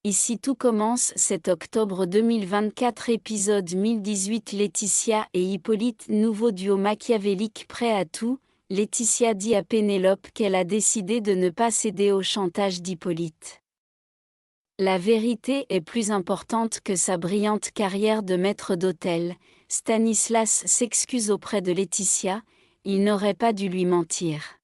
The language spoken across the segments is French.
Ici tout commence 7 octobre 2024 épisode 1018 Laetitia et Hippolyte nouveau duo machiavélique prêt à tout. Laetitia dit à Pénélope qu'elle a décidé de ne pas céder au chantage d'Hippolyte. La vérité est plus importante que sa brillante carrière de maître d'hôtel. Stanislas s'excuse auprès de Laetitia, il n'aurait pas dû lui mentir.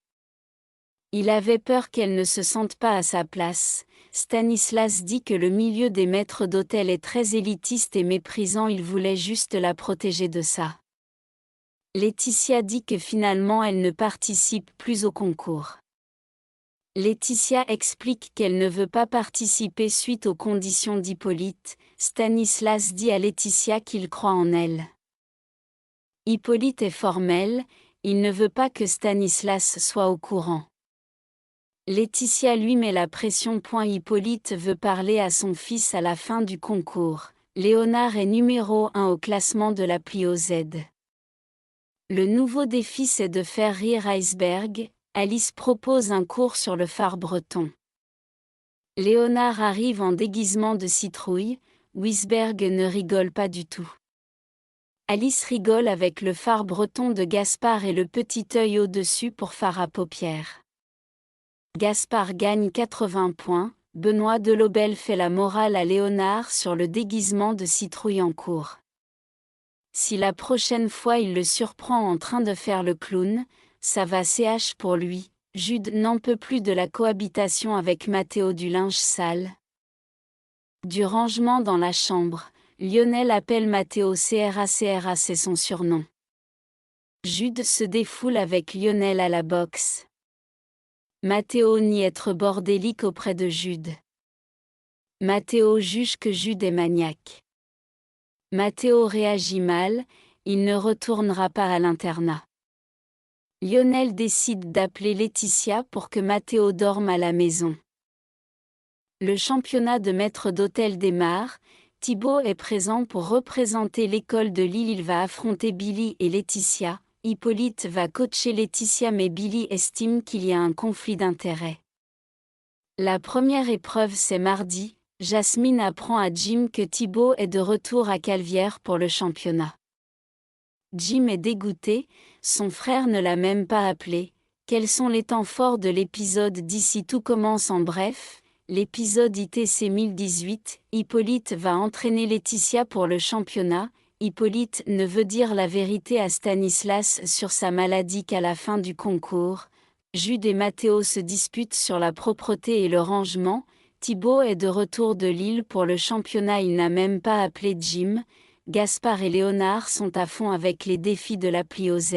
Il avait peur qu'elle ne se sente pas à sa place. Stanislas dit que le milieu des maîtres d'hôtel est très élitiste et méprisant, il voulait juste la protéger de ça. Laetitia dit que finalement elle ne participe plus au concours. Laetitia explique qu'elle ne veut pas participer suite aux conditions d'Hippolyte. Stanislas dit à Laetitia qu'il croit en elle. Hippolyte est formel, il ne veut pas que Stanislas soit au courant. Laetitia lui met la pression. Hippolyte veut parler à son fils à la fin du concours. Léonard est numéro 1 au classement de la Plio Z. Le nouveau défi c'est de faire rire Iceberg. Alice propose un cours sur le phare breton. Léonard arrive en déguisement de citrouille. Iceberg ne rigole pas du tout. Alice rigole avec le phare breton de Gaspard et le petit œil au-dessus pour fard à paupières. Gaspard gagne 80 points, Benoît Delobel fait la morale à Léonard sur le déguisement de citrouille en cours. Si la prochaine fois il le surprend en train de faire le clown, ça va CH pour lui. Jude n'en peut plus de la cohabitation avec Mathéo du linge sale. Du rangement dans la chambre, Lionel appelle Mathéo CRA, c'est son surnom. Jude se défoule avec Lionel à la boxe. Mathéo nie être bordélique auprès de Jude. Mathéo juge que Jude est maniaque. Mathéo réagit mal, il ne retournera pas à l'internat. Lionel décide d'appeler Laetitia pour que Mathéo dorme à la maison. Le championnat de maître d'hôtel démarre, Thibaut est présent pour représenter l'école de Lille, il va affronter Billy et Laetitia. Hippolyte va coacher Laetitia mais Billy estime qu'il y a un conflit d'intérêts. La première épreuve c'est mardi, Jasmine apprend à Jim que Thibaut est de retour à Calvière pour le championnat. Jim est dégoûté, son frère ne l'a même pas appelé. Quels sont les temps forts de l'épisode d'ici tout commence en bref, l'épisode ITC 1018, Hippolyte va entraîner Laetitia pour le championnat. Hippolyte ne veut dire la vérité à Stanislas sur sa maladie qu'à la fin du concours. Jude et Mathéo se disputent sur la propreté et le rangement. Thibaut est de retour de Lille pour le championnat, il n'a même pas appelé Jim. Gaspard et Léonard sont à fond avec les défis de la Plio Z.